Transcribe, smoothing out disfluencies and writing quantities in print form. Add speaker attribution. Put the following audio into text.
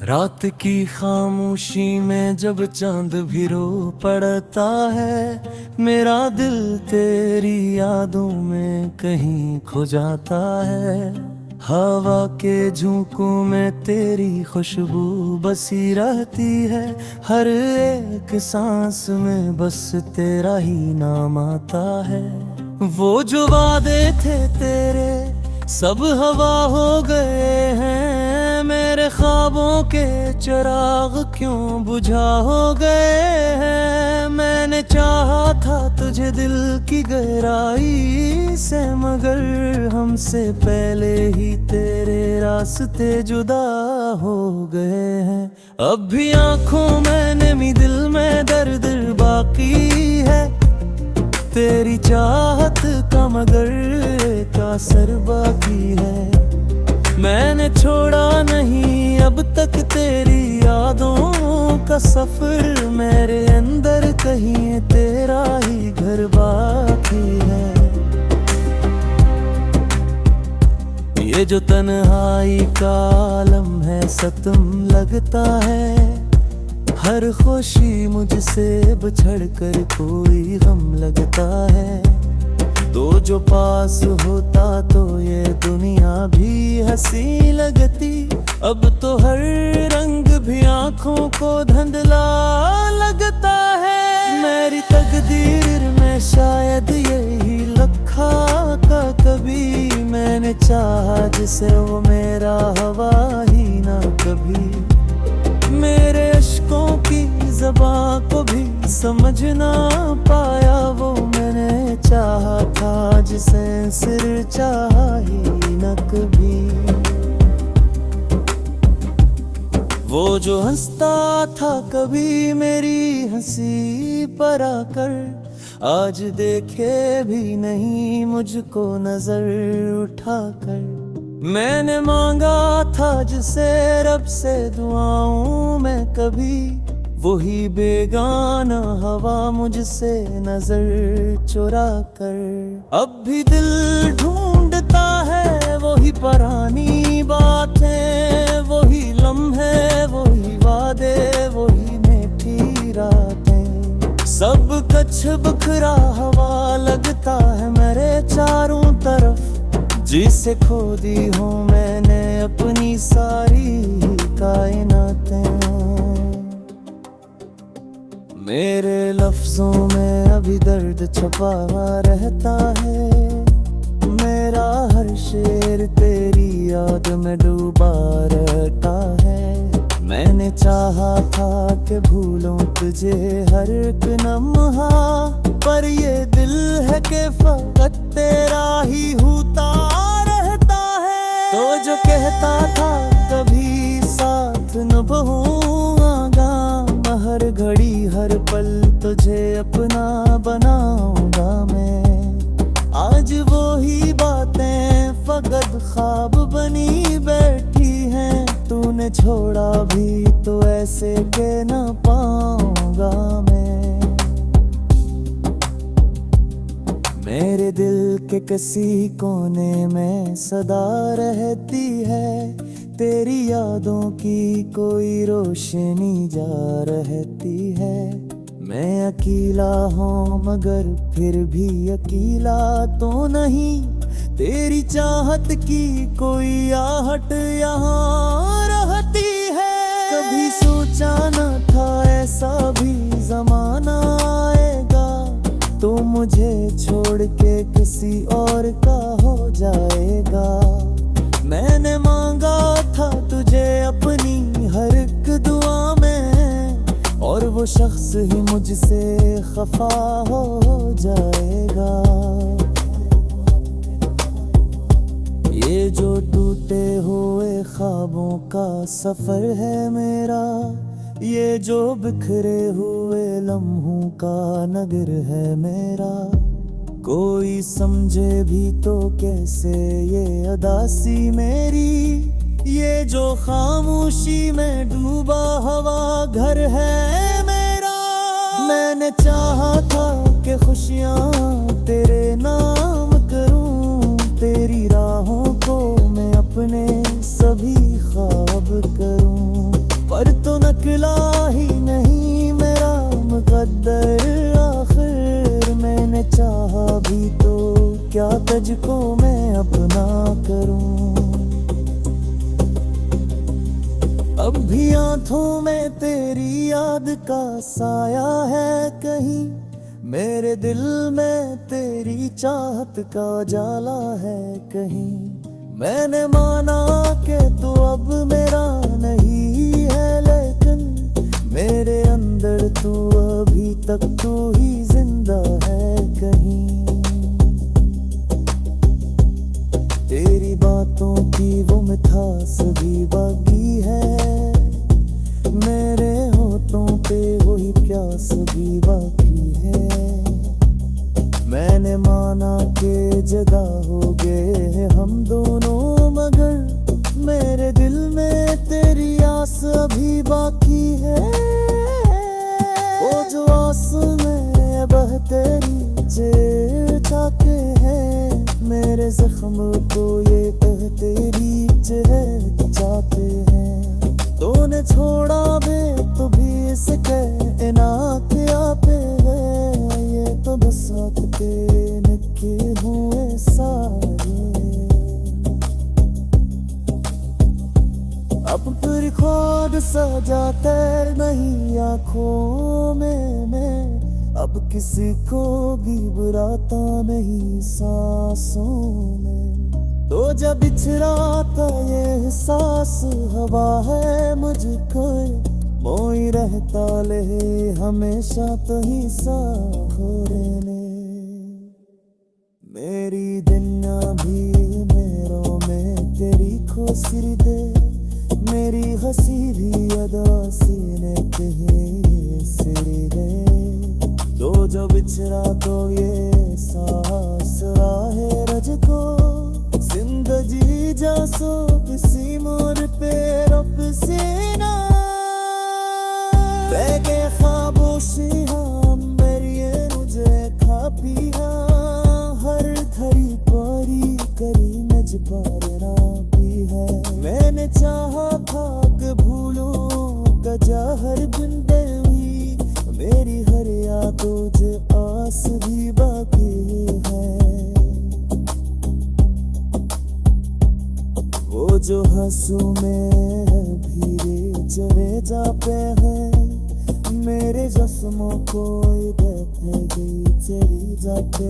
Speaker 1: रात की खामोशी में जब चांद भी रो पड़ता है, मेरा दिल तेरी यादों में कहीं खो जाता है। हवा के झोंकों में तेरी खुशबू बसी रहती है, हर एक सांस में बस तेरा ही नाम आता है। वो जो वादे थे तेरे सब हवा हो गए हैं, मेरे ख्वाबों के चिराग क्यों बुझा हो गए हैं। मैंने चाहा था तुझे दिल की गहराई से, मगर हमसे पहले ही तेरे रास्ते जुदा हो गए हैं। अब भी आंखों में नमी, दिल में दर्द बाकी है, तेरी चाहत का मगर का असर बाकी है। मैंने छोड़ा नहीं अब तक तेरी यादों का सफर, मेरे अंदर कहीं तेरा ही घर बाकी है। ये जो तन्हाई का आलम है सतम लगता है, हर खुशी मुझसे बिछड़ कर कोई गम लगता है। तो जो पास होता तो ये दुनिया भी हंसी लगती, अब तो हर रंग भी आंखों को धुंधला लगता है। मेरी तकदीर में शायद यही लिखा का कभी, मैंने चाहा जिसे वो मेरा हवा ही ना कभी। मेरे अश्कों की ज़बां को भी समझ ना पाया, वो मैंने चाहा था जिसे सिर चाहा ही न कभी। वो जो हंसता था कभी मेरी हंसी पर आकर, आज देखे भी नहीं मुझको नजर उठाकर। मैंने मांगा था जिसे रब से दुआओं में कभी, वही बेगाना हवा मुझसे नजर चुरा कर। अब भी दिल ढूंढता है वही पुरानी बातें, वही लम्हे, वही वादे, वही मीठी रातें। सब कच्छ बिखरा हवा लगता है मेरे चारों तरफ, जिसे खो दी हूँ मैंने अपनी सारी कायनातें। मेरे लफ्जों में अभी दर्द छुपा रहता है, मेरा हर शेर तेरी याद में डूबा रहता है। मैंने चाहा था कि भूलूं तुझे हर एक लम्हा, पर ये दिल है कि फकत तेरा ही होता रहता है। तो जो कहता था कभी साथ निभाऊंगा, हर घड़ी हर पल तुझे अपना बनाऊंगा मैं। आज वो ही बातें फकत ख्वाब बनी बैठी हैं, तूने छोड़ा भी तो ऐसे के ना पाऊंगा मैं। मेरे दिल के किसी कोने में सदा रहती है, तेरी यादों की कोई रोशनी जा रहती है। मैं अकेला हूँ मगर फिर भी अकेला तो नहीं, तेरी चाहत की कोई आहट यहाँ रहती है। कभी सोचा न था ऐसा भी जमाना आएगा, तो मुझे छोड़ के किसी और का हो जाएगा। मैंने मांगा था तुझे अपनी हर एक दुआ में, और वो शख्स ही मुझसे खफा हो जाएगा। ये जो टूटे हुए ख्वाबों का सफर है मेरा, ये जो बिखरे हुए लम्हों का नगर है मेरा। कोई समझे भी तो कैसे ये अदासी मेरी, ये जो खामोशी में डूबा हवा घर है मेरा। मैंने चाहा था कि खुशियाँ तेरे नाम करूं, तेरी राहों को मैं अपने सभी ख्वाब करूं। क्या तुझको मैं अपना करूं। अब भी आंखों में तेरी याद का साया है कहीं, मेरे दिल में तेरी चाहत का जाला है कहीं। मैंने माना कि तू अब मेरा नहीं है, लेकिन मेरे अंदर तू अभी तक तू ही जिंदा है कहीं। तेरी बातों की वो मिठास भी बाकी है, मेरे होठों पे वही प्यास भी बाकी है। मैंने माना कि जुदा हो गए हम दोनों, मगर मेरे दिल में तेरी आस अभी बाकी है। वो जो आस में बह तेरी चाहते हैं, मेरे जख्म को ये कह तेरी चाहते हैं। तूने छोड़ा बे तो भी इसे कहना क्या पे है, ये तो बस साथ के निके हुए सारे। अब फिर खुद सजाते नहीं आँखों में मैं, अब किसी को भी बुलाता नहीं सांसों में। तो जब बिछड़ा था ये एहसास हवा है मुझको, मोई रहता ले हमेशा तो ही साखोरे। मेरी दुनिया भी मेरों में तेरी खोसिर दे, मेरी हंसी भी अदा सीने के सिर दे। तो जो बिछड़ा तो ये सांस राहे रज को, जिंदगी जासो किसी मोर पे रब से ना। बैगे खामोशी हम मेरी मुझे खा पिया, हर घड़ी पारी करी नज पारना भी है। मैंने चाहा भाग भूलों का जहर बिंदे हुई, मेरी हर यादों जे आस भी बाकी है। वो जो हंसू में भीरे चले जाते हैं, मेरे जख्मों को देखे गई चली जाते।